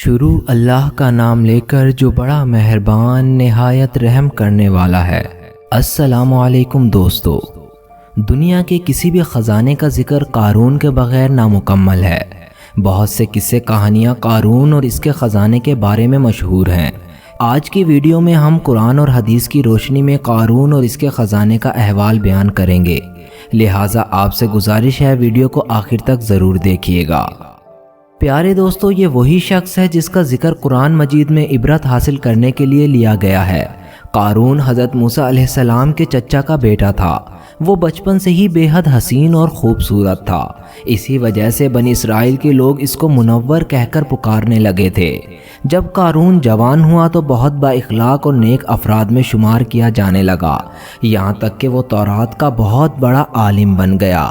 شروع اللہ کا نام لے کر جو بڑا مہربان نہایت رحم کرنے والا ہے۔ السلام علیکم دوستو، دنیا کے کسی بھی خزانے کا ذکر قارون کے بغیر نامکمل ہے۔ بہت سے قصے کہانیاں قارون اور اس کے خزانے کے بارے میں مشہور ہیں۔ آج کی ویڈیو میں ہم قرآن اور حدیث کی روشنی میں قارون اور اس کے خزانے کا احوال بیان کریں گے، لہٰذا آپ سے گزارش ہے ویڈیو کو آخر تک ضرور دیکھیے گا۔ پیارے دوستو، یہ وہی شخص ہے جس کا ذکر قرآن مجید میں عبرت حاصل کرنے کے لیے لیا گیا ہے۔ قارون حضرت موسیٰ علیہ السلام کے چچا کا بیٹا تھا۔ وہ بچپن سے ہی بے حد حسین اور خوبصورت تھا، اسی وجہ سے بنی اسرائیل کے لوگ اس کو منور کہہ کر پکارنے لگے تھے۔ جب قارون جوان ہوا تو بہت با اخلاق اور نیک افراد میں شمار کیا جانے لگا، یہاں تک کہ وہ تورات کا بہت بڑا عالم بن گیا۔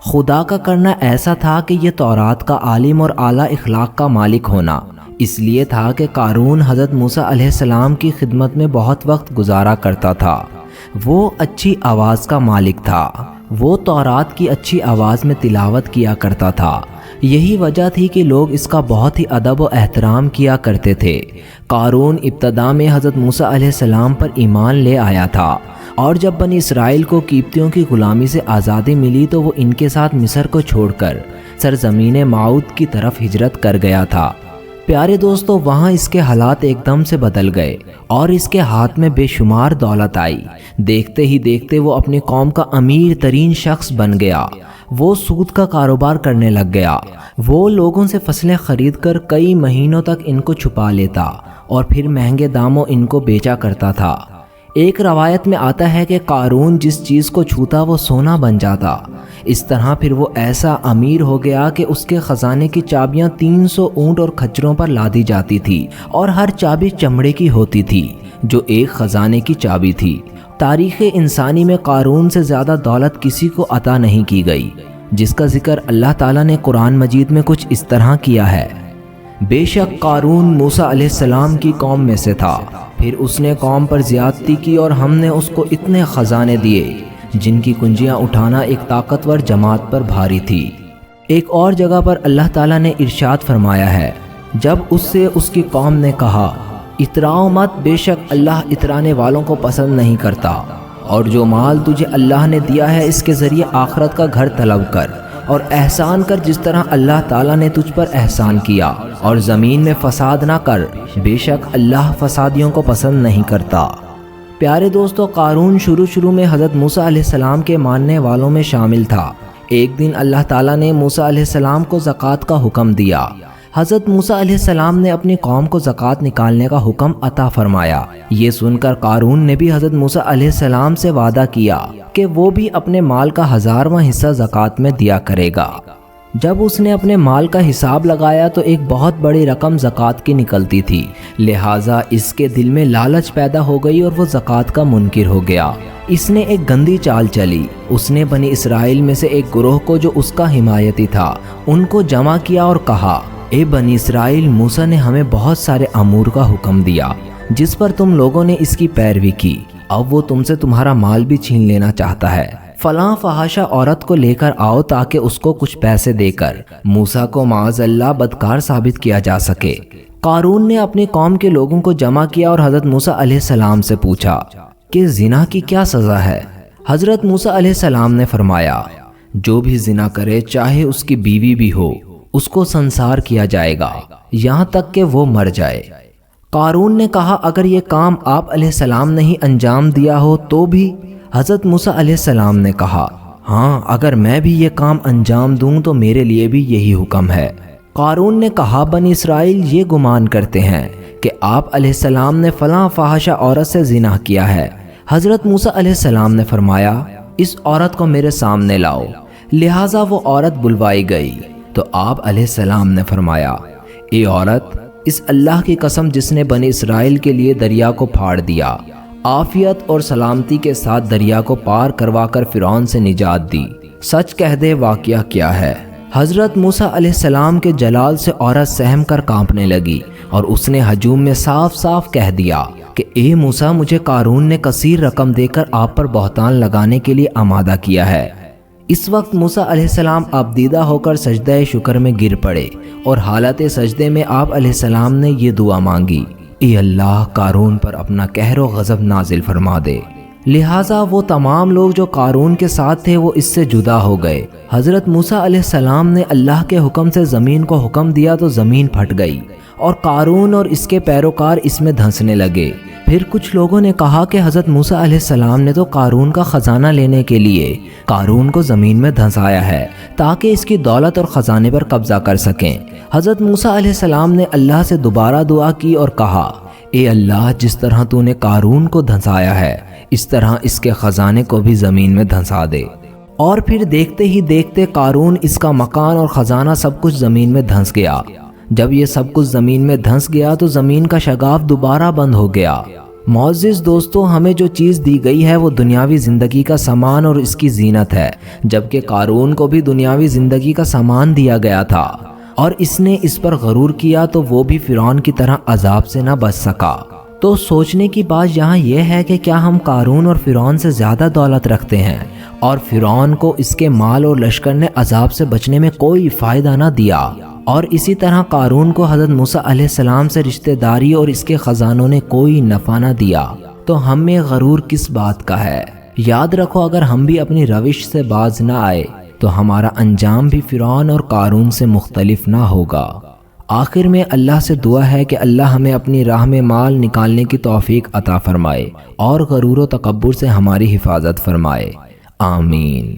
خدا کا کرنا ایسا تھا کہ یہ تورات کا عالم اور اعلیٰ اخلاق کا مالک ہونا اس لیے تھا کہ قارون حضرت موسیٰ علیہ السلام کی خدمت میں بہت وقت گزارا کرتا تھا۔ وہ اچھی آواز کا مالک تھا، وہ تورات کی اچھی آواز میں تلاوت کیا کرتا تھا۔ یہی وجہ تھی کہ لوگ اس کا بہت ہی ادب و احترام کیا کرتے تھے۔ قارون ابتدا میں حضرت موسیٰ علیہ السلام پر ایمان لے آیا تھا، اور جب بنی اسرائیل کو قبطیوں کی غلامی سے آزادی ملی تو وہ ان کے ساتھ مصر کو چھوڑ کر سرزمین معود کی طرف ہجرت کر گیا تھا۔ پیارے دوستو، وہاں اس کے حالات ایک دم سے بدل گئے اور اس کے ہاتھ میں بے شمار دولت آئی۔ دیکھتے ہی دیکھتے وہ اپنی قوم کا امیر ترین شخص بن گیا۔ وہ سود کا کاروبار کرنے لگ گیا۔ وہ لوگوں سے فصلیں خرید کر کئی مہینوں تک ان کو چھپا لیتا اور پھر مہنگے داموں ان کو بیچا کرتا تھا۔ ایک روایت میں آتا ہے کہ قارون جس چیز کو چھوتا وہ سونا بن جاتا۔ اس طرح پھر وہ ایسا امیر ہو گیا کہ اس کے خزانے کی چابیاں 300 اونٹ اور کھچروں پر لادی جاتی تھی، اور ہر چابی چمڑے کی ہوتی تھی جو ایک خزانے کی چابی تھی۔ تاریخ انسانی میں قارون سے زیادہ دولت کسی کو عطا نہیں کی گئی، جس کا ذکر اللہ تعالیٰ نے قرآن مجید میں کچھ اس طرح کیا ہے: بے شک قارون موسیٰ علیہ السلام کی قوم میں سے تھا، پھر اس نے قوم پر زیادتی کی اور ہم نے اس کو اتنے خزانے دیے جن کی کنجیاں اٹھانا ایک طاقتور جماعت پر بھاری تھی۔ ایک اور جگہ پر اللہ تعالیٰ نے ارشاد فرمایا ہے: جب اس سے اس کی قوم نے کہا اتراؤ مت، بے شک اللہ اترانے والوں کو پسند نہیں کرتا، اور جو مال تجھے اللہ نے دیا ہے اس کے ذریعے آخرت کا گھر طلب کر اور احسان کر جس طرح اللہ تعالیٰ نے تجھ پر احسان کیا، اور زمین میں فساد نہ کر، بے شک اللہ فسادیوں کو پسند نہیں کرتا۔ پیارے دوستو، قارون شروع میں حضرت موسیٰ علیہ السلام کے ماننے والوں میں شامل تھا۔ ایک دن اللہ تعالیٰ نے موسیٰ علیہ السلام کو زکوٰۃ کا حکم دیا۔ حضرت موسیٰ علیہ السلام نے اپنی قوم کو زکوٰۃ نکالنے کا حکم عطا فرمایا۔ یہ سن کر قارون نے بھی حضرت موسیٰ علیہ السلام سے وعدہ کیا کہ وہ بھی اپنے مال کا 1000واں حصہ زکوٰۃ میں دیا کرے گا۔ جب اس نے اپنے مال کا حساب لگایا تو ایک بہت بڑی رقم زکوٰۃ کی نکلتی تھی، لہٰذا اس کے دل میں لالچ پیدا ہو گئی اور وہ زکوٰۃ کا منکر ہو گیا۔ اس نے ایک گندی چال چلی۔ اس نے بنی اسرائیل میں سے ایک گروہ کو جو اس کا حمایتی تھا ان کو جمع کیا اور کہا: اے بنی اسرائیل، موسیٰ نے ہمیں بہت سارے امور کا حکم دیا جس پر تم لوگوں نے اس کی پیروی کی، اب وہ تم سے تمہارا مال بھی چھین لینا چاہتا ہے۔ فلاں فحاشہ عورت کو لے کر آؤ تاکہ اس کو کچھ پیسے دے کر موسیٰ کو معاذ اللہ بدکار ثابت کیا جا سکے۔ قارون نے اپنی قوم کے لوگوں کو جمع کیا اور حضرت موسیٰ علیہ السلام سے پوچھا کہ زنا کی کیا سزا ہے؟ حضرت موسیٰ علیہ السلام نے فرمایا: جو بھی زنا کرے، چاہے اس کی بیوی بھی ہو، اس کو سنسار کیا جائے گا یہاں تک کہ وہ مر جائے۔ قارون نے کہا: اگر یہ کام آپ علیہ السلام نے ہی انجام دیا ہو تو بھی؟ حضرت موسیٰ علیہ السلام نے کہا: ہاں، اگر میں بھی یہ کام انجام دوں تو میرے لیے بھی یہی حکم ہے۔ قارون نے کہا: بنی اسرائیل یہ گمان کرتے ہیں کہ آپ علیہ السلام نے فلاں فحاشہ عورت سے زنا کیا ہے۔ حضرت موسیٰ علیہ السلام نے فرمایا: اس عورت کو میرے سامنے لاؤ۔ لہٰذا وہ عورت بلوائی گئی تو آپ علیہ السلام نے فرمایا: اے عورت، اس اللہ کی قسم جس نے بنی اسرائیل کے لیے دریا کو پھاڑ دیا، عافیت اور سلامتی کے ساتھ دریا کو پار کروا کر فرعون سے نجات دی، سچ کہہ دے واقعہ کیا ہے۔ حضرت موسیٰ علیہ السلام کے جلال سے عورت سہم کر کانپنے لگی اور اس نے ہجوم میں صاف صاف کہہ دیا کہ اے موسیٰ، مجھے قارون نے کثیر رقم دے کر آپ پر بہتان لگانے کے لیے آمادہ کیا ہے۔ اس وقت موسیٰ علیہ السلام آبدیدہ ہو کر سجدہ شکر میں گر پڑے اور حالت سجدے میں آپ علیہ السلام نے یہ دعا مانگی، اے اللہ قارون پر اپنا قہر و غضب نازل فرما دے۔ لہٰذا وہ تمام لوگ جو قارون کے ساتھ تھے وہ اس سے جدا ہو گئے۔ حضرت موسیٰ علیہ السلام نے اللہ کے حکم سے زمین کو حکم دیا تو زمین پھٹ گئی اور قارون اور اس کے پیروکار اس میں دھنسنے لگے۔ پھر کچھ لوگوں نے کہا کہ حضرت موسیٰ علیہ السلام نے تو قارون کا خزانہ لینے کے لیے قارون کو زمین میں دھنسایا ہے تاکہ اس کی دولت اور خزانے پر قبضہ کر سکیں۔ حضرت موسیٰ علیہ السلام نے اللہ سے دوبارہ دعا کی اور کہا، اے اللہ جس طرح تو نے قارون کو دھنسایا ہے اس طرح اس کے خزانے کو بھی زمین میں دھنسا دے۔ اور پھر دیکھتے ہی دیکھتے قارون، اس کا مکان اور خزانہ سب کچھ زمین میں دھنس گیا۔ جب یہ سب کچھ زمین میں دھنس گیا تو زمین کا شگاف دوبارہ بند ہو گیا۔ معزز دوستو، ہمیں جو چیز دی گئی ہے وہ دنیاوی زندگی کا سامان اور اس کی زینت ہے، جبکہ قارون کو بھی دنیاوی زندگی کا سامان دیا گیا تھا اور اس نے اس پر غرور کیا تو وہ بھی فرعون کی طرح عذاب سے نہ بچ سکا۔ تو سوچنے کی بات یہاں یہ ہے کہ کیا ہم قارون اور فرعون سے زیادہ دولت رکھتے ہیں اور فرعون کو اس کے مال اور لشکر نے عذاب سے بچنے میں کوئی فائدہ نہ دیا، اور اسی طرح قارون کو حضرت موسیٰ علیہ السلام سے رشتہ داری اور اس کے خزانوں نے کوئی نفع نہ دیا، تو ہم میں غرور کس بات کا ہے؟ یاد رکھو اگر ہم بھی اپنی روش سے باز نہ آئے تو ہمارا انجام بھی فرعون اور قارون سے مختلف نہ ہوگا۔ آخر میں اللہ سے دعا ہے کہ اللہ ہمیں اپنی راہ میں مال نکالنے کی توفیق عطا فرمائے اور غرور و تکبر سے ہماری حفاظت فرمائے، آمین۔